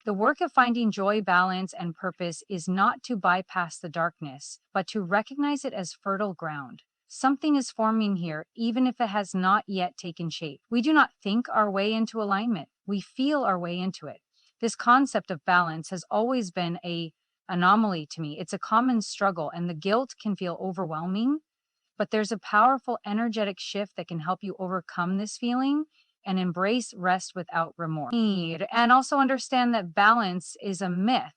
The work of finding joy, balance, and purpose is not to bypass the darkness, but to recognize it as fertile ground. Something is forming here, even if it has not yet taken shape. We do not think our way into alignment, we feel our way into it. This concept of balance has always been a anomaly to me. It's a common struggle, and the guilt can feel overwhelming, but there's a powerful energetic shift that can help you overcome this feeling and embrace rest without remorse. And also understand that balance is a myth.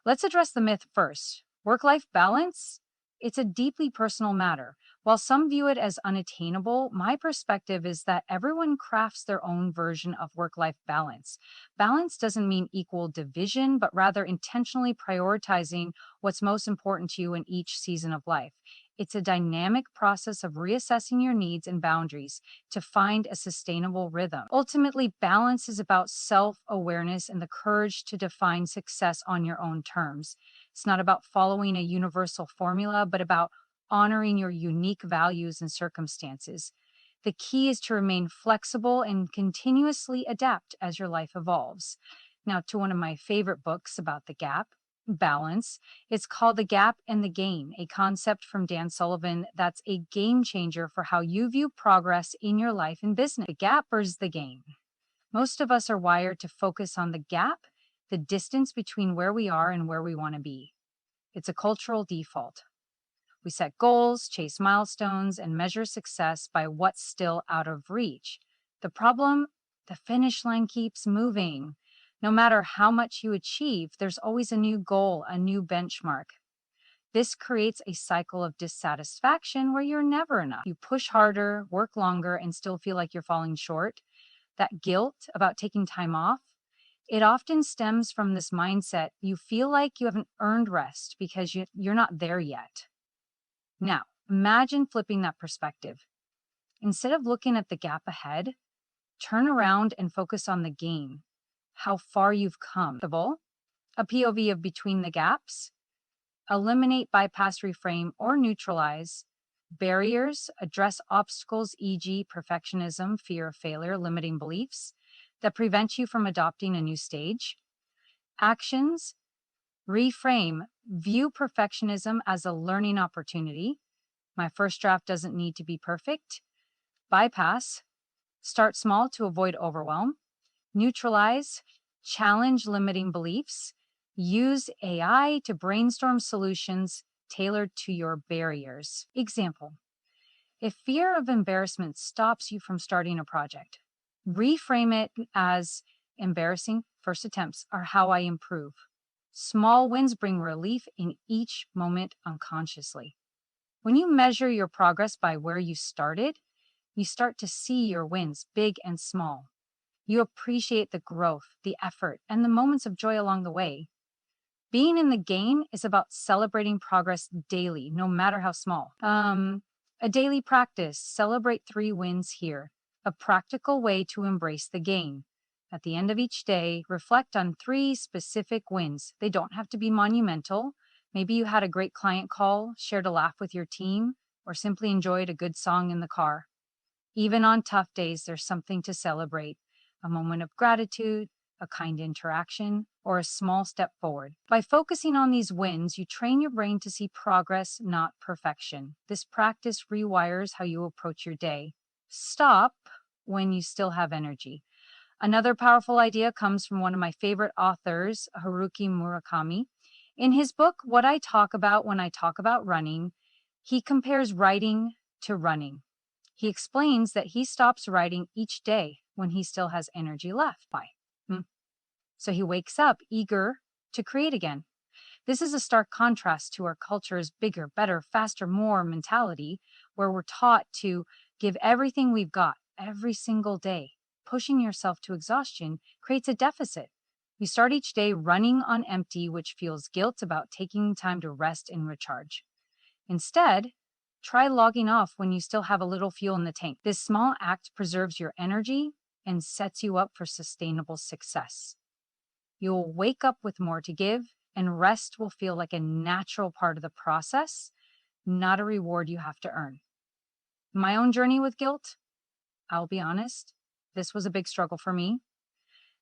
Let's address the myth first. Work-life balance, it's a deeply personal matter. While some view it as unattainable, my perspective is that everyone crafts their own version of work-life balance. Balance doesn't mean equal division, but rather intentionally prioritizing what's most important to you in each season of life. It's a dynamic process of reassessing your needs and boundaries to find a sustainable rhythm. Ultimately, balance is about self-awareness and the courage to define success on your own terms. It's not about following a universal formula, but about honoring your unique values and circumstances. The key is to remain flexible and continuously adapt as your life evolves. Now, to one of my favorite books about the gap, balance. It's called The Gap and the Gain, a concept from Dan Sullivan that's a game changer for how you view progress in your life and business. The gap versus the gain. Most of us are wired to focus on the gap, the distance between where we are and where we want to be. It's a cultural default. We set goals, chase milestones, and measure success by what's still out of reach. The problem, the finish line keeps moving. No matter how much you achieve, there's always a new goal, a new benchmark. This creates a cycle of dissatisfaction where you're never enough. You push harder, work longer, and still feel like you're falling short. That guilt about taking time off, it often stems from this mindset. You feel like you haven't earned rest because you're not there yet. Now, imagine flipping that perspective. Instead of looking at the gap ahead, turn around and focus on the gain, how far you've come. A POV of between the gaps, eliminate, bypass, reframe, or neutralize barriers, address obstacles, e.g., perfectionism, fear of failure, limiting beliefs that prevent you from adopting a new stage. Actions, reframe, view perfectionism as a learning opportunity. My first draft doesn't need to be perfect. Bypass, start small to avoid overwhelm. Neutralize, challenge limiting beliefs. Use AI to brainstorm solutions tailored to your barriers. Example, if fear of embarrassment stops you from starting a project, reframe it as embarrassing first attempts are how I improve. Small wins bring relief in each moment unconsciously. When you measure your progress by where you started, you start to see your wins, big and small. You appreciate the growth, the effort, and the moments of joy along the way. Being in the gain is about celebrating progress daily, no matter how small. A daily practice, celebrate 3 wins here, a practical way to embrace the gain. At the end of each day, reflect on 3 specific wins. They don't have to be monumental. Maybe you had a great client call, shared a laugh with your team, or simply enjoyed a good song in the car. Even on tough days, there's something to celebrate. A moment of gratitude, a kind interaction, or a small step forward. By focusing on these wins, you train your brain to see progress, not perfection. This practice rewires how you approach your day. Stop when you still have energy. Another powerful idea comes from one of my favorite authors, Haruki Murakami. In his book, What I Talk About When I Talk About Running, he compares writing to running. He explains that he stops writing each day when he still has energy left. Why? So he wakes up eager to create again. This is a stark contrast to our culture's bigger, better, faster, more mentality, where we're taught to give everything we've got every single day. Pushing yourself to exhaustion creates a deficit. You start each day running on empty, which feels guilt about taking time to rest and recharge. Instead, try logging off when you still have a little fuel in the tank. This small act preserves your energy and sets you up for sustainable success. You'll wake up with more to give, and rest will feel like a natural part of the process, not a reward you have to earn. My own journey with guilt, I'll be honest, this was a big struggle for me.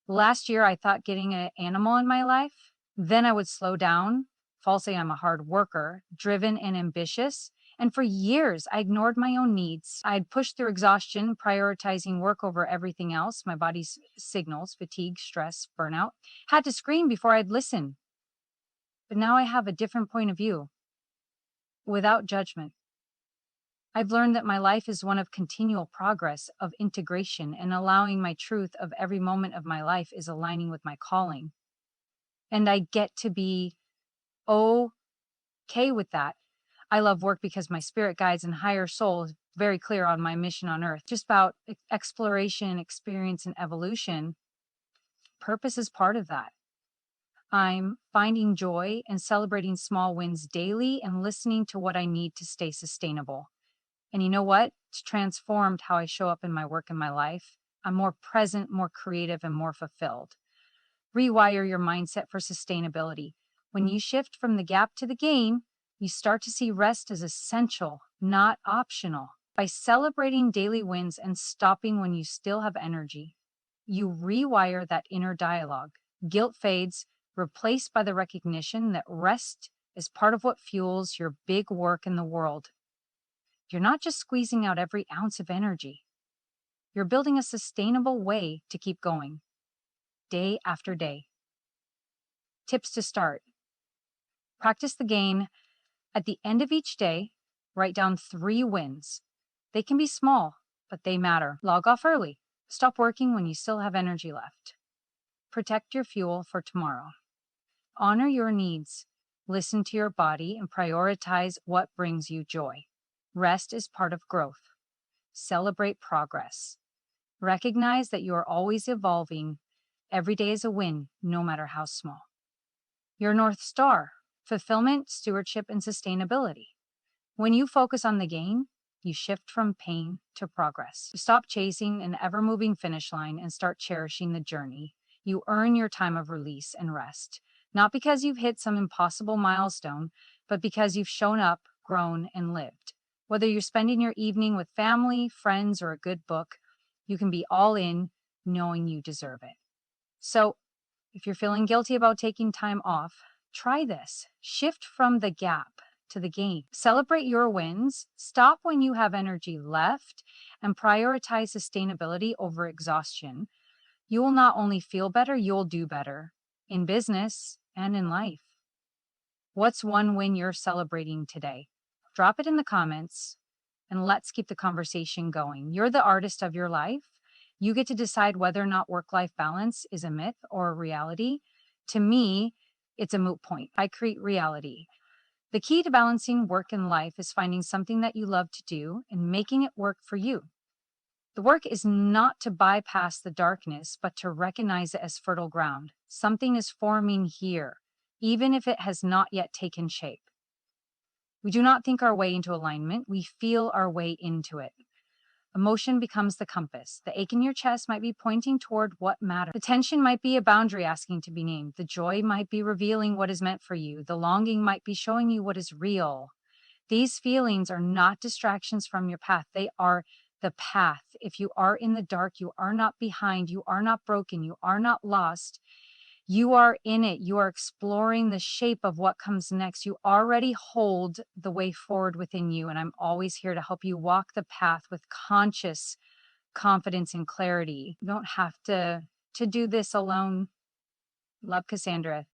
Last year, I thought getting an animal in my life, then I would slow down, fall say I'm a hard worker, driven and ambitious. And for years, I ignored my own needs. I'd pushed through exhaustion, prioritizing work over everything else. My body's signals, fatigue, stress, burnout, had to scream before I'd listen. But now I have a different point of view, without judgment. I've learned that my life is one of continual progress, of integration, and allowing my truth of every moment of my life is aligning with my calling. And I get to be okay with that. I love work because my spirit guides and higher soul is very clear on my mission on earth. Just about exploration, experience, and evolution. Purpose is part of that. I'm finding joy and celebrating small wins daily and listening to what I need to stay sustainable. And you know what? It's transformed how I show up in my work and my life. I'm more present, more creative, and more fulfilled. Rewire your mindset for sustainability. When you shift from the gap to the gain, you start to see rest as essential, not optional. By celebrating daily wins and stopping when you still have energy, you rewire that inner dialogue. Guilt fades, replaced by the recognition that rest is part of what fuels your big work in the world. You're not just squeezing out every ounce of energy. You're building a sustainable way to keep going, day after day. Tips to start. Practice the gain. At the end of each day, write down 3 wins. They can be small, but they matter. Log off early. Stop working when you still have energy left. Protect your fuel for tomorrow. Honor your needs. Listen to your body and prioritize what brings you joy. Rest is part of growth. Celebrate progress. Recognize that you are always evolving. Every day is a win, no matter how small. Your North Star: fulfillment, stewardship, and sustainability. When you focus on the gain, you shift from pain to progress. You stop chasing an ever moving finish line and start cherishing the journey. You earn your time of release and rest, not because you've hit some impossible milestone, but because you've shown up, grown, and lived. Whether you're spending your evening with family, friends, or a good book, you can be all in, knowing you deserve it. So, if you're feeling guilty about taking time off, try this. Shift from the gap to the gain. Celebrate your wins, stop when you have energy left, and prioritize sustainability over exhaustion. You will not only feel better, you'll do better in business and in life. What's one win you're celebrating today? Drop it in the comments and let's keep the conversation going. You're the artist of your life. You get to decide whether or not work-life balance is a myth or a reality. To me, it's a moot point. I create reality. The key to balancing work and life is finding something that you love to do and making it work for you. The work is not to bypass the darkness, but to recognize it as fertile ground. Something is forming here, even if it has not yet taken shape. We do not think our way into alignment, we feel our way into it. Emotion becomes the compass. The ache in your chest might be pointing toward what matters. The tension might be a boundary asking to be named. The joy might be revealing what is meant for you. The longing might be showing you what is real. These feelings are not distractions from your path. They are the path. If you are in the dark, you are not behind. You are not broken. You are not lost. You are in it. You are exploring the shape of what comes next. You already hold the way forward within you. And I'm always here to help you walk the path with conscious confidence and clarity. You don't have to do this alone. Love, Cassandra.